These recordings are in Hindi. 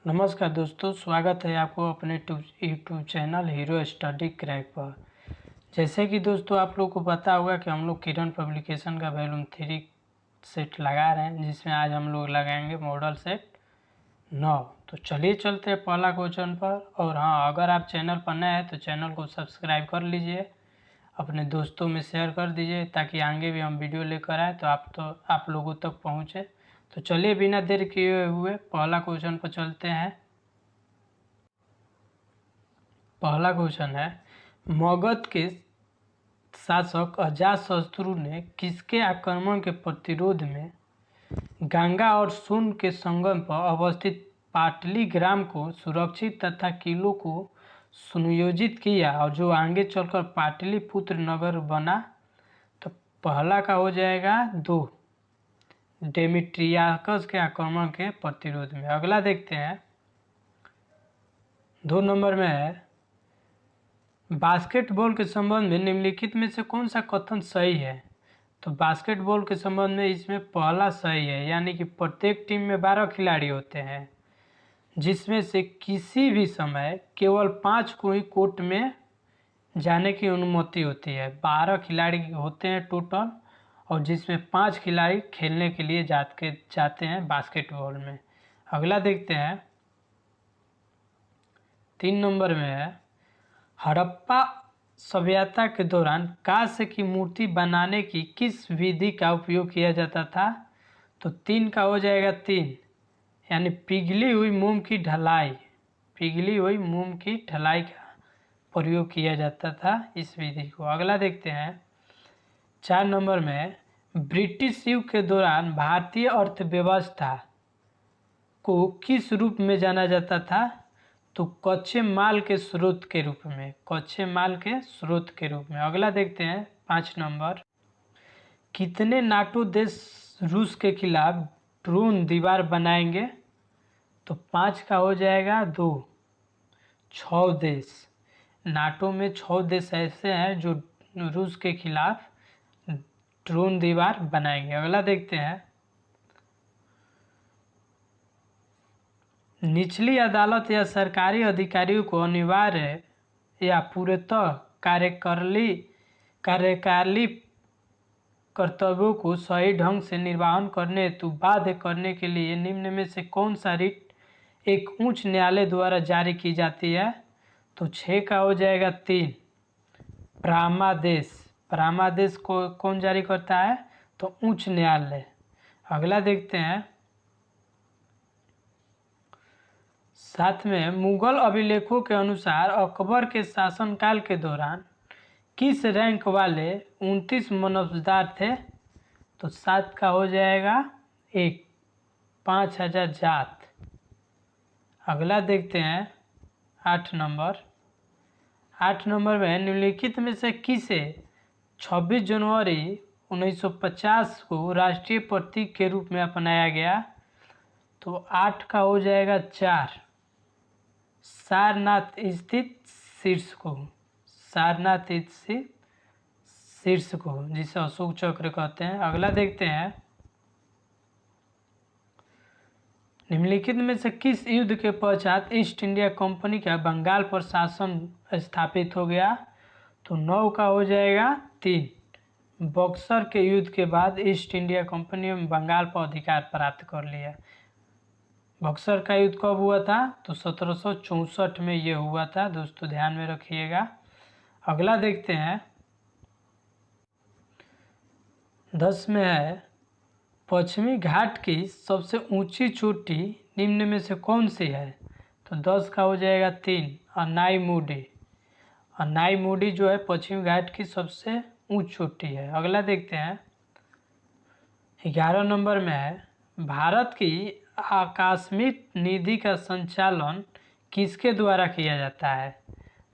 नमस्कार दोस्तों, स्वागत है आपको अपने YouTube channel hero study crack पर। जैसे कि दोस्तों आप लोग को पता होगा कि हम लोग किरण पब्लिकेशन का वॉल्यूम 3 सेट लगा रहे हैं, जिसमें आज हम लोग लगाएंगे मॉडल सेट 9। तो चलिए चलते हैं पहला क्वेश्चन पर। और हाँ, अगर आप चैनल पर नए हैं तो चैनल को सब्सक्राइब कर लीजिए, अपने दोस्तों में शेयर कर दीजिए ताकि आगे भी हम वीडियो लेकर आए तो आप लोगों तक पहुँचे। तो चलिए बिना देर किए हुए पहला क्वेश्चन पर चलते हैं। पहला क्वेश्चन है, मगध के शासक अजातशत्रु ने किसके आक्रमण के प्रतिरोध में गंगा और सोन के संगम पर अवस्थित पाटली ग्राम को सुरक्षित तथा किलों को सुनियोजित किया और जो आगे चलकर पाटलिपुत्र नगर बना? तो पहला का हो जाएगा 2, डेमिट्रियाकस के आक्रमण के प्रतिरोध में। अगला देखते हैं, 2 नंबर में है, बास्केटबॉल के संबंध में निम्नलिखित में से कौन सा कथन सही है? तो बास्केटबॉल के संबंध में इसमें पहला सही है, यानी कि प्रत्येक टीम में 12 खिलाड़ी होते हैं, जिसमें से किसी भी समय केवल 5 को ही कोर्ट में जाने की अनुमति होती है। 12 खिलाड़ी होते हैं टोटल, और जिसमें 5 खिलाड़ी खेलने के लिए जाते हैं बास्केटबॉल में। अगला देखते हैं, 3 नंबर में है, हड़प्पा सभ्यता के दौरान कांस्य की मूर्ति बनाने की किस विधि का उपयोग किया जाता था? तो 3 का हो जाएगा 3, यानी पिघली हुई मोम की ढलाई। पिघली हुई मोम की ढलाई का प्रयोग किया जाता था इस विधि को। अगला देखते हैं, 4 नंबर में, ब्रिटिश युग के दौरान भारतीय अर्थव्यवस्था को किस रूप में जाना जाता था? तो कच्चे माल के स्रोत के रूप में, कच्चे माल के स्रोत के रूप में। अगला देखते हैं, 5 नंबर, कितने नाटो देश रूस के खिलाफ ड्रोन दीवार बनाएंगे? तो 5 का हो जाएगा 2, 6 देश। नाटो में 6 देश ऐसे हैं जो रूस के खिलाफ ड्रोन दीवार बनाएंगे। अगला देखते हैं, निचली अदालत या सरकारी अधिकारियों को अनिवार्य या पूर्णतः कार्यकाली कर्तव्यों को सही ढंग से निर्वहन करने हेतु बाध्य करने के लिए निम्न में से कौन सा रिट एक उच्च न्यायालय द्वारा जारी की जाती है? तो 6 का हो जाएगा 3, परामादेश। परामादेश को कौन जारी करता है? तो उच्च न्यायालय। अगला देखते हैं, साथ में, मुगल अभिलेखों के अनुसार अकबर के शासनकाल के दौरान किस रैंक वाले 29 मनसबदार थे? तो 7 का हो जाएगा 1, 5000 जात। अगला देखते हैं, 8 नंबर। 8 नंबर में निम्नलिखित में से किसे 26 जनवरी 1950 को राष्ट्रीय प्रतीक के रूप में अपनाया गया? तो 8 का हो जाएगा 4, सारनाथ स्थित शीर्ष को। सारनाथ स्थित शीर्ष को, जिसे अशोक चक्र कहते हैं। अगला देखते हैं, निम्नलिखित में से किस युद्ध के पश्चात ईस्ट इंडिया कंपनी का बंगाल पर शासन स्थापित हो गया? तो 9 का हो जाएगा 3, बक्सर के युद्ध के बाद ईस्ट इंडिया कंपनी ने बंगाल पर अधिकार प्राप्त कर लिया। बक्सर का युद्ध कब हुआ था? तो 1764 में ये हुआ था दोस्तों, ध्यान में रखिएगा। अगला देखते हैं, 10 में है, पश्चिमी घाट की सबसे ऊंची चोटी निम्न में से कौन सी है? तो 10 का हो जाएगा 3, अनाईमुडी। अनाईमुडी जो है पश्चिमी घाट की सबसे ऊंची चोटी है। अगला देखते हैं, 11 नंबर में है, भारत की आकस्मिक निधि का संचालन किसके द्वारा किया जाता है?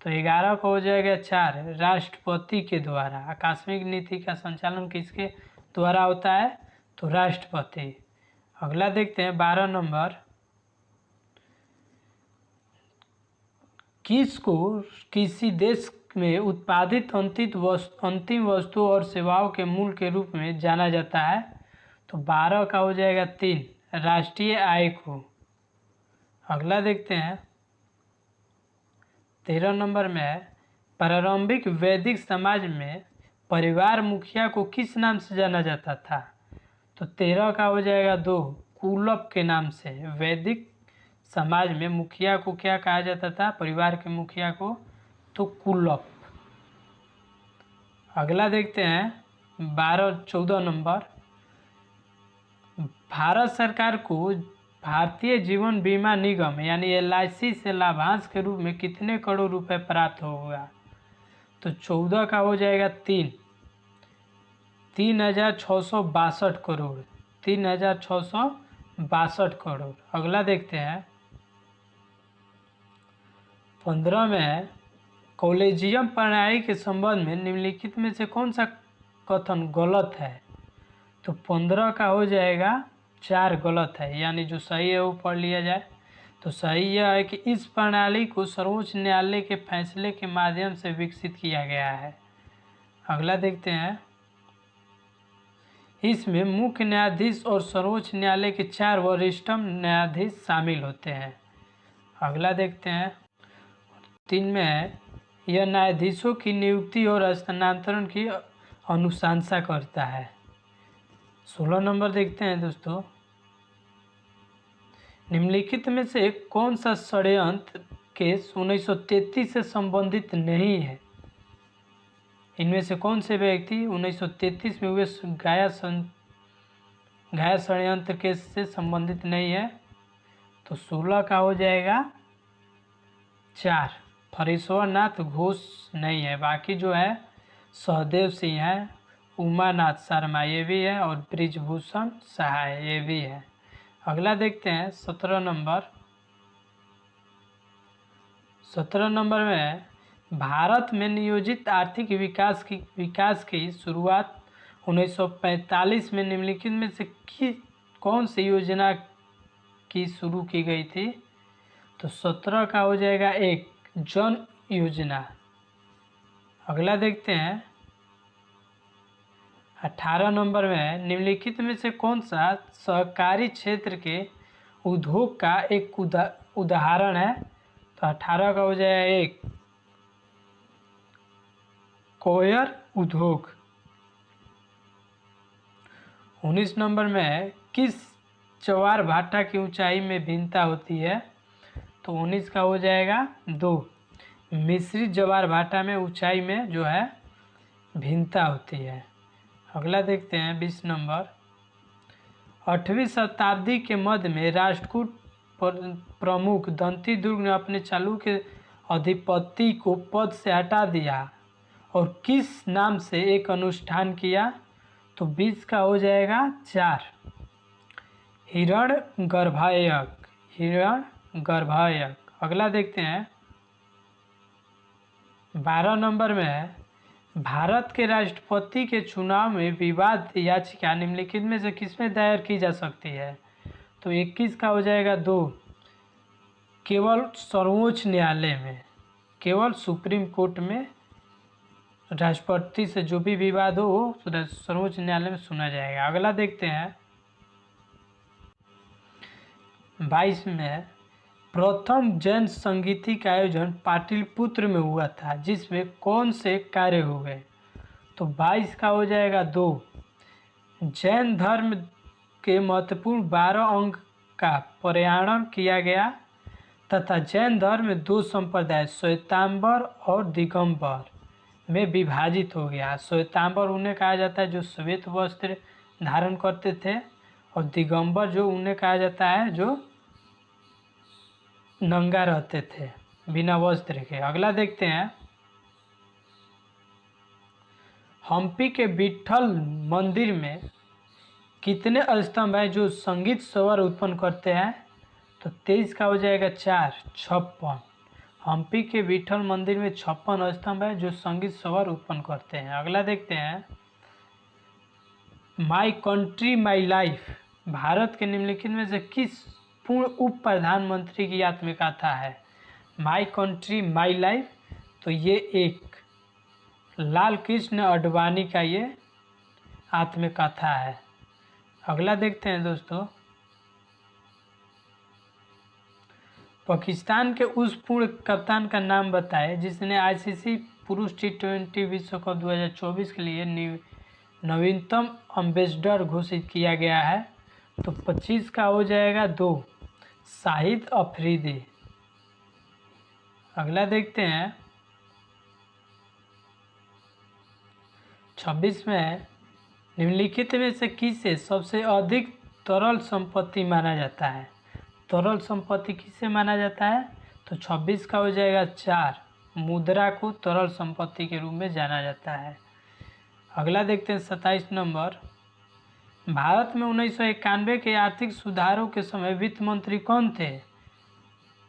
तो 11 को हो जाएगा 4, राष्ट्रपति के द्वारा। आकस्मिक निधि का संचालन किसके द्वारा होता है? तो राष्ट्रपति। अगला देखते हैं, 12 नंबर, किसको किसी देश में उत्पादित अंतिम वस्तु और सेवाओं के मूल के रूप में जाना जाता है? तो 12 का हो जाएगा 3, राष्ट्रीय आय को। अगला देखते हैं 13 नंबर में है, प्रारंभिक वैदिक समाज में परिवार मुखिया को किस नाम से जाना जाता था? तो 13 का हो जाएगा 2, कुलप के नाम से। वैदिक समाज में मुखिया को क्या कहा जाता था? परिवार के मुखिया को, तो कुलप। अगला देखते हैं 14 नंबर, भारत सरकार को भारतीय जीवन बीमा निगम यानी LIC से लाभांश के रूप में कितने करोड़ रुपए प्राप्त होगा? तो 14 का हो जाएगा 3,662 करोड़, 3,662 करोड़। अगला देखते हैं 15 में, कॉलेजियम प्रणाली के संबंध में निम्नलिखित में से कौन सा कथन गलत है? तो 15 का हो जाएगा 4 गलत है, यानी जो सही है वो पढ़ लिया जाए। तो सही यह है कि इस प्रणाली को सर्वोच्च न्यायालय के फैसले के माध्यम से विकसित किया गया है। अगला देखते हैं, इसमें मुख्य न्यायाधीश और सर्वोच्च न्यायालय के 4 वरिष्ठतम न्यायाधीश शामिल होते हैं। अगला देखते हैं 3 में है, यह न्यायाधीशों की नियुक्ति और स्थानांतरण की अनुशंसा करता है। 16 नंबर देखते हैं दोस्तों, निम्नलिखित में से कौन सा षड्यंत्र केस 1933 से संबंधित नहीं है? इनमें से कौन से व्यक्ति 1933 में हुए गाया षड्यंत्र केस से संबंधित नहीं है? तो 16 का हो जाएगा 4, फरीश्वर नाथ घोष नहीं है। बाकी जो है सहदेव सिंह है, उमानाथ शर्मा ये भी है, और ब्रिजभूषण सहाय ये भी है। अगला देखते हैं 17 नंबर। 17 नंबर में, भारत में नियोजित आर्थिक विकास की शुरुआत 1945 में निम्नलिखित में से कौन सी योजना की शुरू की गई थी? तो 17 का हो जाएगा 1, जन योजना। अगला देखते हैं 18 नंबर में, निम्नलिखित में से कौन सा सहकारी क्षेत्र के उद्योग का एक उदाहरण है? तो 18 का हो जाएगा 1, कोयर उद्योग। 19 नंबर में, किस ज्वार भाटा की ऊंचाई में भिन्नता होती है? तो 19 का हो जाएगा 2, मिश्रित ज्वार भाटा में ऊंचाई में जो है भिन्नता होती है। अगला देखते हैं 20 नंबर, 8वीं शताब्दी के मध्य में राष्ट्रकूट प्रमुख दंती दुर्ग ने अपने चालुक्य अधिपति को पद से हटा दिया और किस नाम से एक अनुष्ठान किया? तो 20 का हो जाएगा 4, हिरण्यगर्भायक। अगला देखते हैं 12 नंबर में है, भारत के राष्ट्रपति के चुनाव में विवाद याचिका निम्नलिखित में से किसमें दायर की जा सकती है? तो 21 का हो जाएगा 2, केवल सर्वोच्च न्यायालय में, केवल सुप्रीम कोर्ट में राष्ट्रपति से जो भी विवाद हो वो सर्वोच्च न्यायालय में सुना जाएगा। अगला देखते हैं 22 में, प्रथम जैन संगीति का आयोजन पाटलिपुत्र में हुआ था जिसमें कौन से कार्य हुए? तो 22 का हो जाएगा 2, जैन धर्म के महत्वपूर्ण 12 अंग का पर्यायण किया गया तथा जैन धर्म में 2 संप्रदाय श्वेतांबर और दिगंबर में विभाजित हो गया। श्वेतांबर उन्हें कहा जाता है जो श्वेत वस्त्र धारण करते थे, और दिगंबर जो उन्हें कहा जाता है जो नंगा रहते थे बिना वस्त्र के। अगला देखते हैं, हम्पी के विट्ठल मंदिर में कितने स्तंभ हैं जो संगीत स्वर उत्पन्न करते हैं? तो 23 का हो जाएगा 4, 56। हम्पी के विट्ठल मंदिर में 56 स्तंभ है जो संगीत स्वर उत्पन्न करते हैं। अगला देखते हैं, my country my life Bharat के निम्नलिखित में से किस पूर्व उप प्रधानमंत्री की आत्मकथा है? माई कंट्री माई लाइफ, तो ये एक लाल कृष्ण आडवाणी का ये आत्मकथा है। अगला देखते हैं दोस्तों, पाकिस्तान के उस पूर्व कप्तान का नाम बताएं जिसने आईसीसी पुरुष टी20 विश्व कप 2024 के लिए नवीनतम एम्बेसडर घोषित किया गया है। तो 25 का हो जाएगा 2, शाहिद अफरीदी। अगला देखते हैं 26 में निम्नलिखित में से किसे सबसे अधिक तरल संपत्ति माना जाता है। तरल संपत्ति किसे माना जाता है? तो 26 का हो जाएगा 4, मुद्रा को तरल संपत्ति के रूप में जाना जाता है। अगला देखते हैं 27 नंबर, भारत में 1991 के आर्थिक सुधारों के समय वित्त मंत्री कौन थे?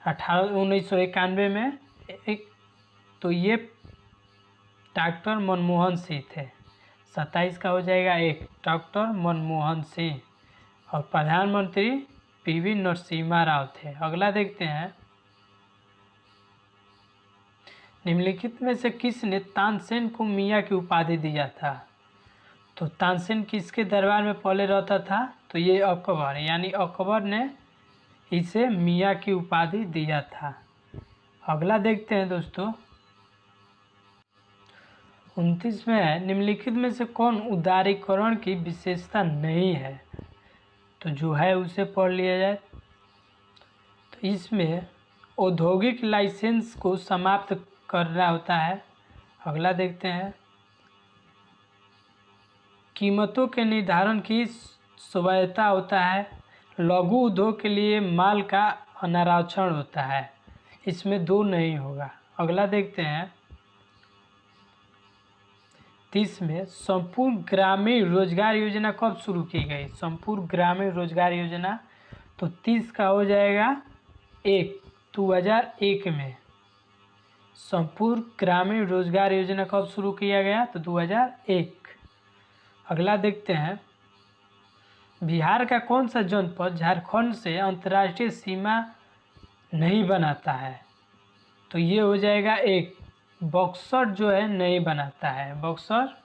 1991 में तो ये डॉक्टर मनमोहन सिंह थे। 27 का हो जाएगा 1, डॉक्टर मनमोहन सिंह। और प्रधानमंत्री पीवी नरसिम्हा राव थे। अगला देखते हैं निम्नलिखित में से किसने तानसेन को मियाँ की उपाधि दिया था? तो तानसेन किसके दरबार में पहले रहता था? तो ये अकबर, यानी अकबर ने इसे मियाँ की उपाधि दिया था। अगला देखते हैं दोस्तों 29 में है निम्नलिखित में से कौन उदारीकरण की विशेषता नहीं है? तो जो है उसे पढ़ लिया जाए। तो इसमें औद्योगिक लाइसेंस को समाप्त करना होता है। अगला देखते हैं कीमतों के निर्धारण की स्वायत्तता होता है। लघु उद्योग के लिए माल का अनारक्षण होता है, इसमें 2 नहीं होगा। अगला देखते हैं 30 में संपूर्ण ग्रामीण रोजगार योजना कब शुरू की गई? संपूर्ण ग्रामीण रोजगार योजना तो 30 का हो जाएगा 1, 2001 में। संपूर्ण ग्रामीण रोजगार योजना कब शुरू किया गया? तो 2001। अगला देखते हैं बिहार का कौन सा जनपद झारखंड से अंतर्राष्ट्रीय सीमा नहीं बनाता है? तो ये हो जाएगा 1, बक्सर जो है नहीं बनाता है। बक्सर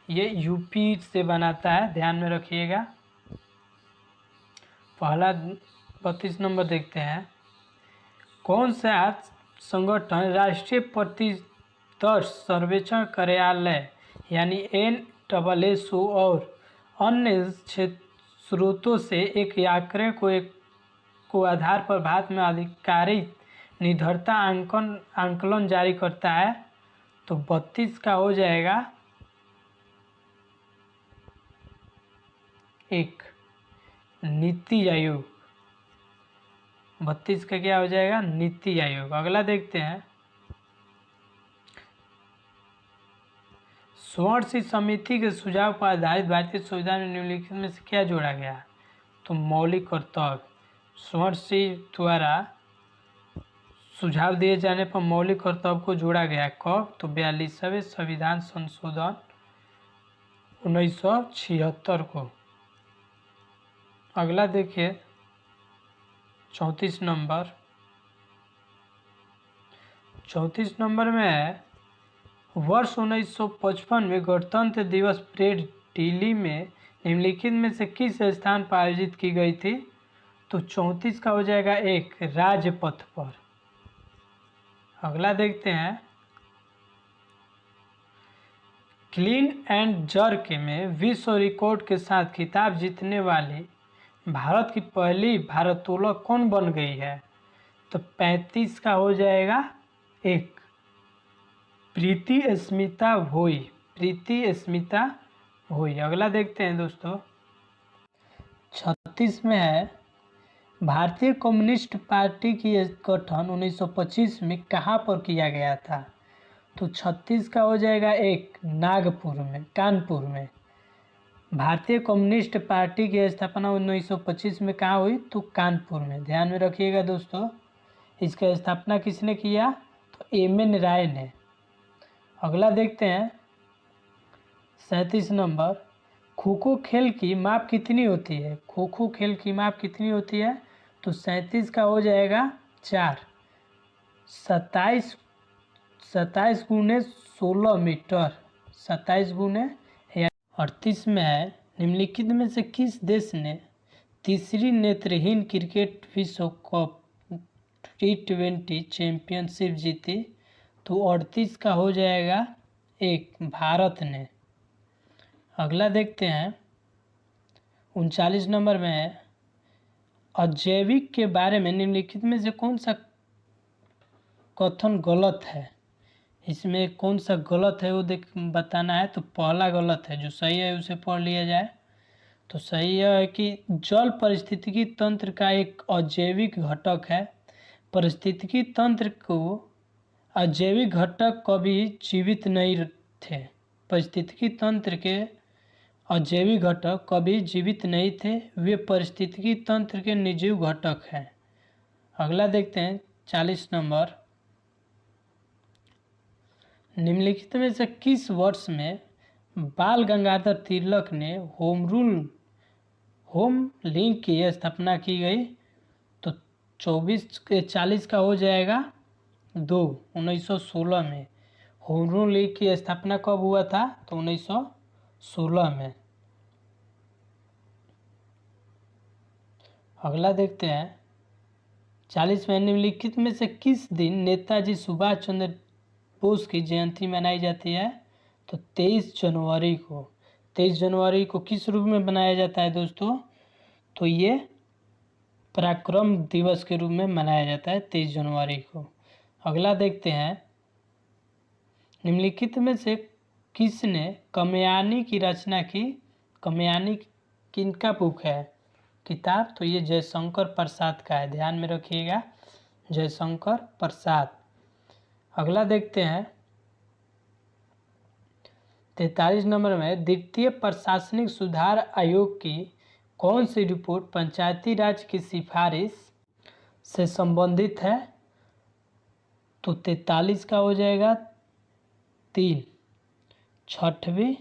ये यूपी से बनाता है, ध्यान में रखिएगा। पहला 32 नंबर देखते हैं कौन सा संगठन राष्ट्रीय प्रतिदर्श सर्वेक्षण कार्यालय यानी NSSO और अन्य स्रोतों से एक आंकड़े को आधार पर भारत में आधिकारिक निर्भरता आंकलन जारी करता है? तो 32 का हो जाएगा 1, नीति आयोग। 32 का क्या हो जाएगा? नीति आयोग। अगला देखते हैं स्वर्ण सिंह समिति के सुझाव पर आधारित भारतीय संविधान में निम्नलिखित में से क्या जोड़ा गया? तो मौलिक कर्तव्य। स्वर्ण सिंह द्वारा सुझाव दिए जाने पर मौलिक कर्तव्य को जोड़ा गया। कब? तो 42वें संविधान संशोधन 1976 को। अगला देखिए 34 नंबर। 34 नंबर में है वर्ष 1955 में गणतंत्र दिवस परेड दिल्ली में निम्नलिखित में से किस स्थान पर आयोजित की गई थी? तो 34 का हो जाएगा 1, राजपथ पर। अगला देखते हैं क्लीन एंड जर्क में विश्व रिकॉर्ड के साथ खिताब जीतने वाली भारत की पहली भारोत्तोलक कौन बन गई है? तो 35 का हो जाएगा 1, प्रीति स्मिता भोई। प्रीति स्मिता भोई। अगला देखते हैं दोस्तों 36 में है भारतीय कम्युनिस्ट पार्टी की गठन 1925 में कहाँ पर किया गया था? तो 36 का हो जाएगा 1, नागपुर में, कानपुर में। भारतीय कम्युनिस्ट पार्टी की स्थापना 1925 में कहाँ हुई? तो कानपुर में। ध्यान में रखिएगा दोस्तों, इसका स्थापना किसने किया? तो MN राय ने। अगला देखते हैं 37 नंबर, खो खो खेल की माप कितनी होती है? खो खो खेल की माप कितनी होती है? तो 37 का हो जाएगा 4, 27 गुने 16 मीटर। 27 गुने 38 में है निम्नलिखित में से किस देश ने तीसरी नेत्रहीन क्रिकेट विश्व कप T20 चैम्पियनशिप जीती? तो 38 का हो जाएगा 1 भारत ने। अगला देखते हैं 39 नंबर में है, अजैविक के बारे में निम्नलिखित में से कौन सा कथन गलत है? इसमें कौन सा गलत है वो बताना है। तो पहला गलत है, जो सही है उसे पढ़ लिया जाए। तो सही यह है कि जल पारिस्थितिकी तंत्र का एक अजैविक घटक है। पारिस्थितिकी तंत्र को अजैविक घटक कभी जीवित नहीं थे। पारिस्थितिकी तंत्र के अजैविक घटक कभी जीवित नहीं थे, वे पारिस्थितिकी तंत्र के निर्जीव घटक हैं। अगला देखते हैं 40 नंबर, निम्नलिखित में से किस वर्ष में बाल गंगाधर तिलक ने होम लिंक की स्थापना की गई? तो 40 का हो जाएगा 2 1916 में। होम रूल लीग की स्थापना कब हुआ था? तो 1916 में। अगला देखते हैं 40 में, निम्नलिखित में से किस दिन नेताजी सुभाष चंद्र बोस की जयंती मनाई जाती है? तो 23 जनवरी को। 23 जनवरी को किस रूप में मनाया जाता है दोस्तों? तो ये पराक्रम दिवस के रूप में मनाया जाता है 23 जनवरी को। अगला देखते हैं, निम्नलिखित में से किसने कामयानी की रचना की? कामयानी किनका बुक है किताब? तो ये जयशंकर प्रसाद का है, ध्यान में रखिएगा, जयशंकर प्रसाद। अगला देखते हैं 43 नंबर में, द्वितीय प्रशासनिक सुधार आयोग की कौन सी रिपोर्ट पंचायती राज की सिफारिश से संबंधित है? तो 43 का हो जाएगा 3 छठवीं।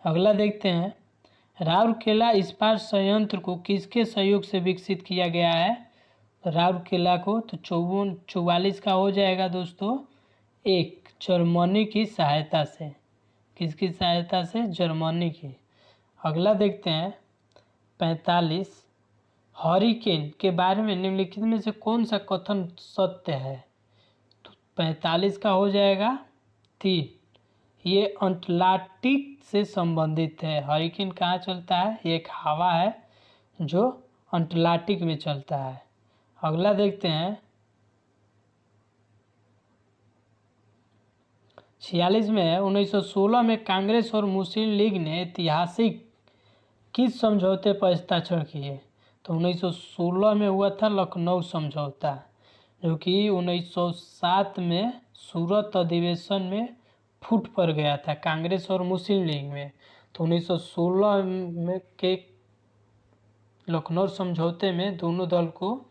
अगला देखते हैं, राउरकेला इस्पात संयंत्र को किसके सहयोग से विकसित किया गया है? राउरकेला को। तो 44 का हो जाएगा दोस्तों 1 जर्मनी की सहायता से। किसकी सहायता से? जर्मनी की। अगला देखते हैं 45, हरिकेन के बारे में निम्नलिखित में से कौन सा कथन सत्य है? तो 45 का हो जाएगा 3, ये अंटार्कटिक से संबंधित है। हरिकेन कहाँ चलता है? ये एक हवा है जो अंटार्कटिक में चलता है। अगला देखते हैं 46 में है, 1916 में कांग्रेस और मुस्लिम लीग ने ऐतिहासिक किस समझौते पर हस्ताक्षर किए? तो 1916 में हुआ था लखनऊ समझौता, जो कि 1907 में सूरत अधिवेशन में फूट पड़ गया था कांग्रेस और मुस्लिम लीग में। तो 1916 में के लखनऊ समझौते में दोनों दल को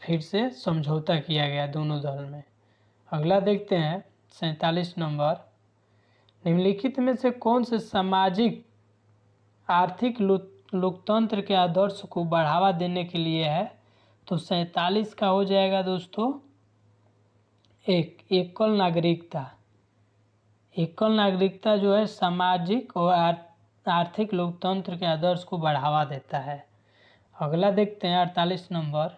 फिर से समझौता किया गया, दोनों दल में। अगला देखते हैं 47 नंबर, निम्नलिखित में से कौन से सामाजिक आर्थिक लोकतंत्र के आदर्श को बढ़ावा देने के लिए है? तो 47 का हो जाएगा दोस्तों 1 एकल नागरिकता। एकल नागरिकता जो है सामाजिक और आर्थिक लोकतंत्र के आदर्श को बढ़ावा देता है। अगला देखते हैं 48 नंबर,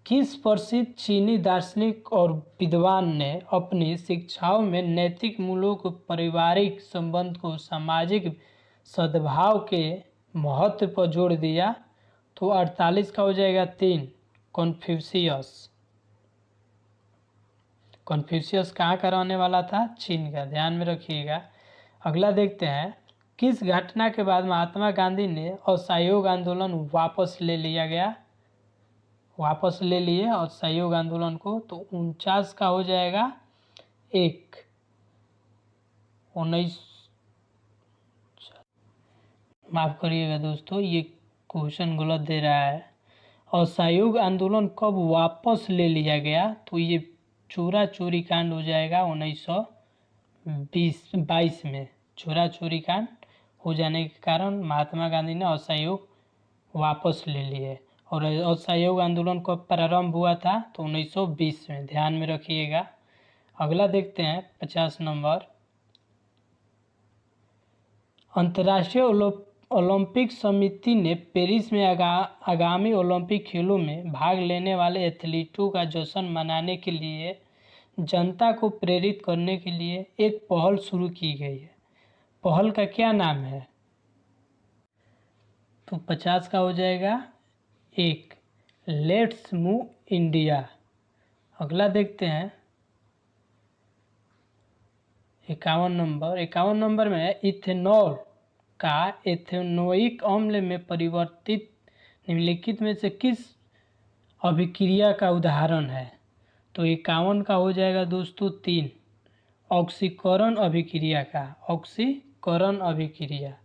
किस प्रसिद्ध चीनी दार्शनिक और विद्वान ने अपनी शिक्षाओं में नैतिक मूल्यों को, पारिवारिक संबंध को, सामाजिक सद्भाव के महत्व पर जोर दिया? तो 48 का हो जाएगा 3 कन्फ्यूशियस। कन्फ्यूशियस कहाँ का रहने वाला था? चीन का, ध्यान में रखिएगा। अगला देखते हैं, किस घटना के बाद महात्मा गांधी ने असहयोग आंदोलन वापस ले लिए असहयोग आंदोलन को? तो 49 का हो जाएगा 1 19, माफ करिएगा दोस्तों, ये क्वेश्चन गलत दे रहा है। असहयोग आंदोलन कब वापस ले लिया गया? तो ये चोरा चोरी कांड हो जाएगा 1922 में। चोरा चोरी कांड हो जाने के कारण महात्मा गांधी ने असहयोग वापस ले लिए। और असहयोग आंदोलन कब प्रारंभ हुआ था? तो 1920 में, ध्यान में रखिएगा। अगला देखते हैं 50 नंबर, अंतर्राष्ट्रीय ओलंपिक समिति ने पेरिस में आगामी ओलंपिक खेलों में भाग लेने वाले एथलीटों का जश्न मनाने के लिए जनता को प्रेरित करने के लिए एक पहल शुरू की गई है। पहल का क्या नाम है? तो 50 का हो जाएगा 1, लेट्स मूव इंडिया। अगला देखते हैं 51 नंबर में इथेनॉल का एथेनोइक अम्ल में परिवर्तित निम्नलिखित में से किस अभिक्रिया का उदाहरण है? तो 51 का हो जाएगा दोस्तों 3, ऑक्सीकरण अभिक्रिया का, ऑक्सीकरण अभिक्रिया।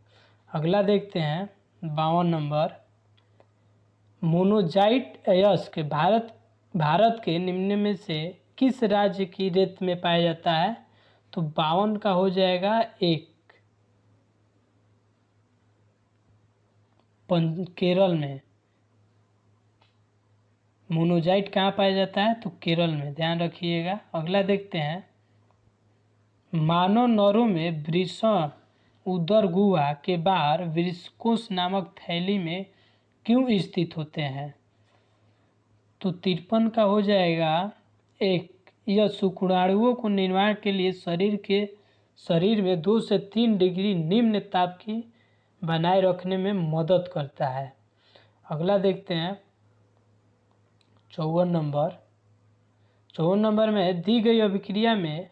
अगला देखते हैं 52 नंबर, मोनोजाइट अयस्क भारत के निम्न में से किस राज्य की रेत में पाया जाता है? तो 52 का हो जाएगा 1, केरल में। मोनोजाइट कहाँ पाया जाता है? तो केरल में, ध्यान रखिएगा। अगला देखते हैं, मानव नरों में वृषण उदर गुहा के बाहर वृषकोष नामक थैली में क्यों स्थित होते हैं? तो 53 का हो जाएगा 1, यह शुक्राणुओं को निर्माण के लिए शरीर में 2 से 3 डिग्री निम्न ताप की बनाए रखने में मदद करता है। अगला देखते हैं 54 नंबर में दी गई अभिक्रिया में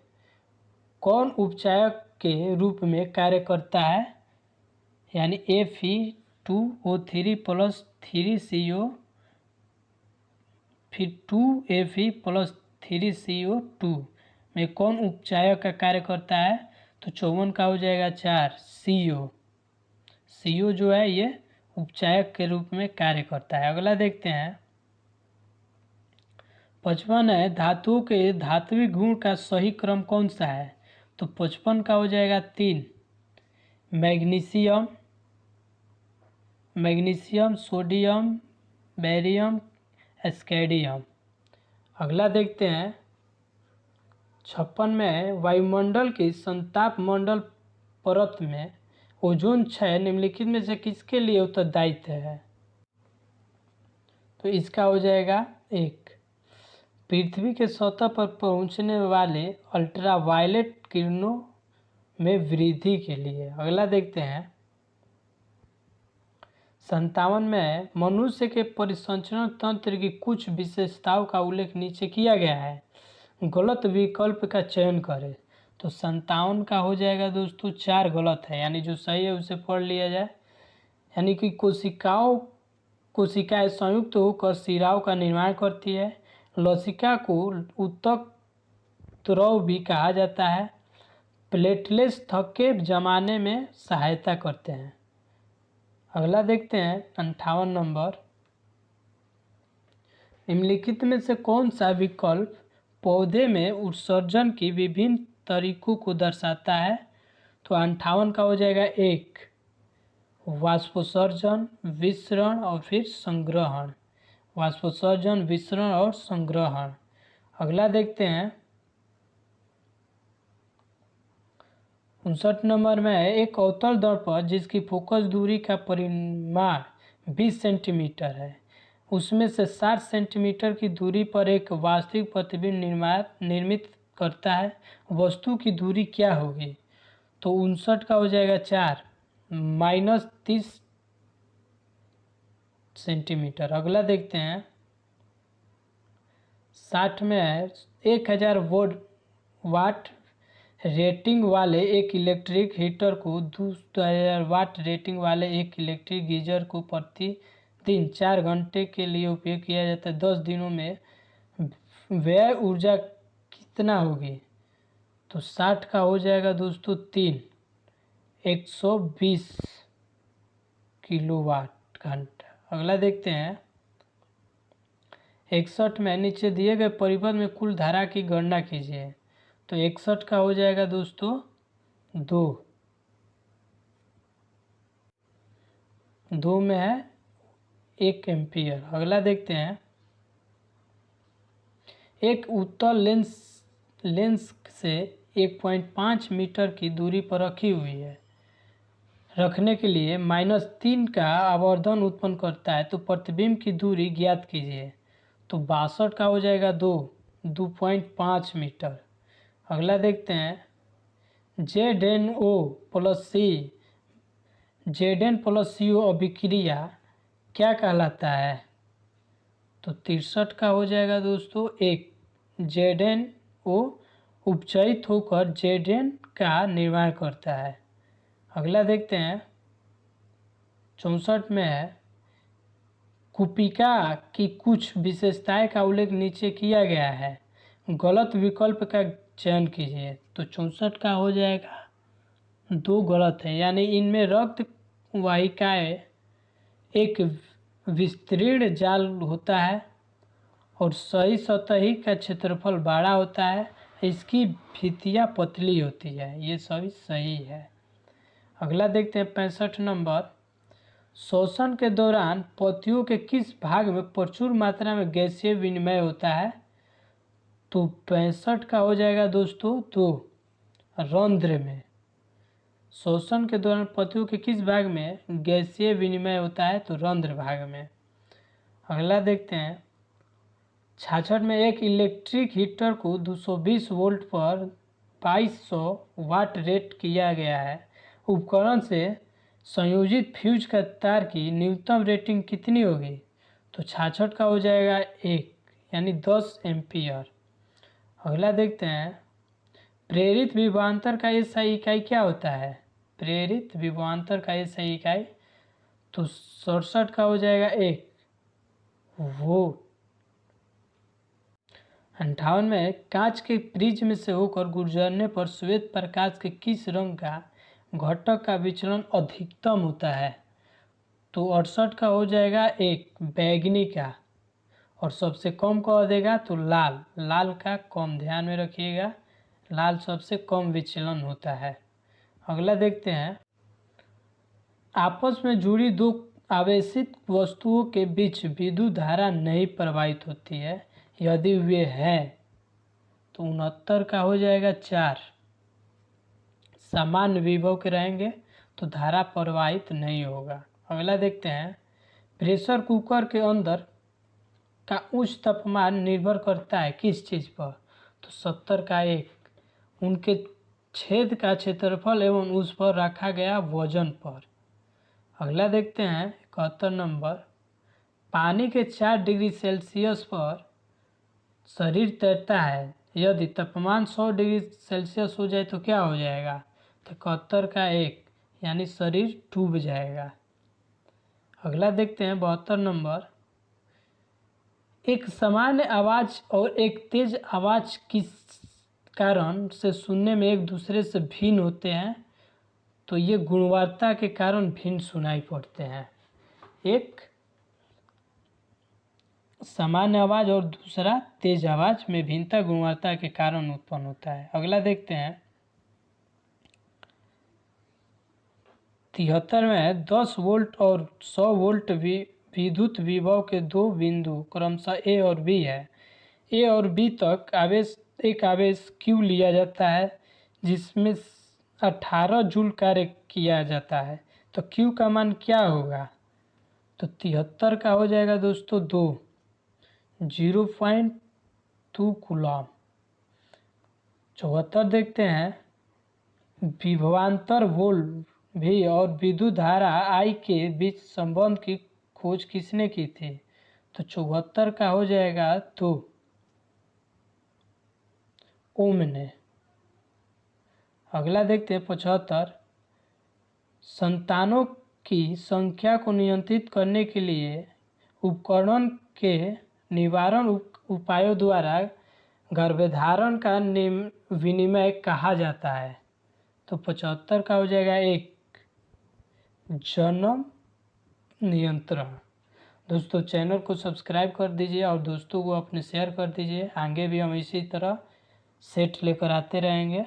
कौन उपचायक के रूप में कार्य करता है? यानी Fe2O3 प्लस 3CO फिर 2Fe प्लस 3CO2 में कौन उपचायक का कार्य करता है? तो 54 का हो जाएगा 4, CO जो है ये उपचायक के रूप में कार्य करता है। अगला देखते हैं 55 है, धातुओं के धात्विक गुण का सही क्रम कौन सा है? तो 55 का हो जाएगा 3, मैग्नीशियम, सोडियम, बेरियम, स्कैंडियम। अगला देखते हैं 56 में, वायुमंडल की संताप मंडल परत में ओजोन क्षय निम्नलिखित में से किसके लिए उत्तरदायित्व है? तो इसका हो जाएगा 1, पृथ्वी के सतह पर पहुंचने वाले अल्ट्रावायलेट किरणों में वृद्धि के लिए। अगला देखते हैं 57 में, मनुष्य के परिसंचरण तंत्र की कुछ विशेषताओं का उल्लेख नीचे किया गया है, गलत विकल्प का चयन करें। तो 57 का हो जाएगा दोस्तों 4 गलत है, यानी जो सही है उसे पढ़ लिया जाए। यानी कि कोशिकाएं संयुक्त होकर शिराओं का निर्माण करती है। लसिका को ऊतक द्रव भी कहा जाता है। प्लेटलेट्स थक्के जमाने में सहायता करते हैं। अगला देखते हैं 58 नंबर, निम्नलिखित में से कौन सा विकल्प पौधे में उत्सर्जन की विभिन्न तरीकों को दर्शाता है? तो 58 का हो जाएगा 1, वाष्पोत्सर्जन, विसरण और फिर संग्रहण। वाष्पोत्सर्जन, विसरण और संग्रहण। अगला देखते हैं 59 नंबर में, एक अवतल दर्पण जिसकी फोकस दूरी का परिमाण 20 सेंटीमीटर है, उसमें से 60 सेंटीमीटर की दूरी पर एक वास्तविक प्रतिबिंब निर्मित करता है, वस्तु की दूरी क्या होगी? तो 59 का हो जाएगा 4, -30 सेंटीमीटर। अगला देखते हैं 60 में है, 1000 वाट रेटिंग वाले एक इलेक्ट्रिक हीटर को 2000 वाट रेटिंग वाले एक इलेक्ट्रिक गीजर को प्रतिदिन 4 घंटे के लिए उपयोग किया जाता है। 10 दिनों में व्यय ऊर्जा कितना होगी? तो 60 का हो जाएगा दोस्तों 3, 120 किलोवाट घंटा। अगला देखते हैं 61 में, नीचे दिए गए परिपथ में कुल धारा की गणना कीजिए। तो 61 का हो जाएगा दोस्तों 2 में है 1 एम्पियर। अगला देखते हैं, एक उत्तल लेंस से 1.5 मीटर की दूरी पर रखी हुई है, रखने के लिए -3 का आवर्धन उत्पन्न करता है तो प्रतिबिंब की दूरी ज्ञात कीजिए। तो 62 का हो जाएगा 2.5 मीटर। अगला देखते हैं ZnO प्लस सी Zn प्लस CO अभिक्रिया क्या कहलाता है। तो 63 का हो जाएगा दोस्तों 1। ZnO उपचयित होकर Zn का निर्माण करता है। अगला देखते हैं 64 में है कुपिका की कुछ विशेषताएं का उल्लेख नीचे किया गया है, गलत विकल्प का चयन कीजिए। तो 64 का हो जाएगा 2 गलत है, यानी इनमें रक्त वाहिकाएं एक विस्तीर्ण जाल होता है और सही सतही का क्षेत्रफल बड़ा होता है, इसकी भित्तियाँ पतली होती है। ये सभी सही है। अगला देखते हैं 65 नंबर, श्वसन के दौरान पत्तियों के किस भाग में प्रचुर मात्रा में गैसीय विनिमय होता है। तो 65 का हो जाएगा दोस्तों 2 रंध्र में। श्वसन के दौरान पत्तियों के किस भाग में गैसीय विनिमय होता है। तो रंध्र भाग में। अगला देखते हैं 66 में एक इलेक्ट्रिक हीटर को 220 वोल्ट पर 2200 वाट रेट किया गया है। उपकरण से संयोजित फ्यूज का तार की न्यूनतम रेटिंग कितनी होगी। तो 66 का हो जाएगा 1, यानी 10 एम्पियर। अगला देखते हैं प्रेरित विभवांतर का एसआई इकाई क्या होता है। प्रेरित विभवांतर का एसआई इकाई तो 67 का हो जाएगा 1 वोल्ट। 58 में कांच के प्रिज्म से होकर गुजरने पर श्वेत प्रकाश के किस रंग का घटक का विचलन अधिकतम होता है। तो 68 का हो जाएगा 1 बैंगनी का, और सबसे कम कह देगा तो लाल का कम, ध्यान में रखिएगा, लाल सबसे कम विचलन होता है। अगला देखते हैं आपस में जुड़ी दो आवेशित वस्तुओं के बीच विद्युत धारा नहीं प्रवाहित होती है, यदि वे हैं। तो 69 का हो जाएगा 4, समान विभव के रहेंगे तो धारा प्रवाहित नहीं होगा। अगला देखते हैं प्रेशर कुकर के अंदर का उच्च तापमान निर्भर करता है किस चीज़ पर। तो 70 का 1, उनके छेद का क्षेत्रफल एवं उस पर रखा गया वजन पर। अगला देखते हैं 71 नंबर, पानी के 4 डिग्री सेल्सियस पर शरीर तैरता है, यदि तापमान 100 डिग्री सेल्सियस हो जाए तो क्या हो जाएगा। तो 71 का 1, यानी शरीर डूब जाएगा। अगला देखते हैं 72 नंबर, एक सामान्य आवाज़ और एक तेज आवाज़ किस कारण से सुनने में एक दूसरे से भिन्न होते हैं। तो ये गुणवत्ता के कारण भिन्न सुनाई पड़ते हैं। एक सामान्य आवाज़ और दूसरा तेज आवाज़ में भिन्नता गुणवत्ता के कारण उत्पन्न होता है। अगला देखते हैं 73 में 10 वोल्ट और 100 वोल्ट विद्युत विभव के दो बिंदु क्रमशः ए और बी है। ए और बी तक एक आवेश Q लिया जाता है जिसमें 18 जूल कार्य किया जाता है। तो Q का मान क्या होगा। तो 73 का हो जाएगा दोस्तों 0.2 कूलम। 74 देखते हैं विभवांतर वोल्ट भी और विद्युत धारा I के बीच संबंध की खोज किसने की थी। तो 74 का हो जाएगा 2 ओम ने। अगला देखते हैं 75, संतानों की संख्या को नियंत्रित करने के लिए उपकरण के निवारण उपायों द्वारा गर्भधारण का विनिमय कहा जाता है। तो 75 का हो जाएगा 1 जन्म नियंत्रण। दोस्तों चैनल को सब्सक्राइब कर दीजिए और दोस्तों को अपने शेयर कर दीजिए। आगे भी हम इसी तरह सेट लेकर आते रहेंगे।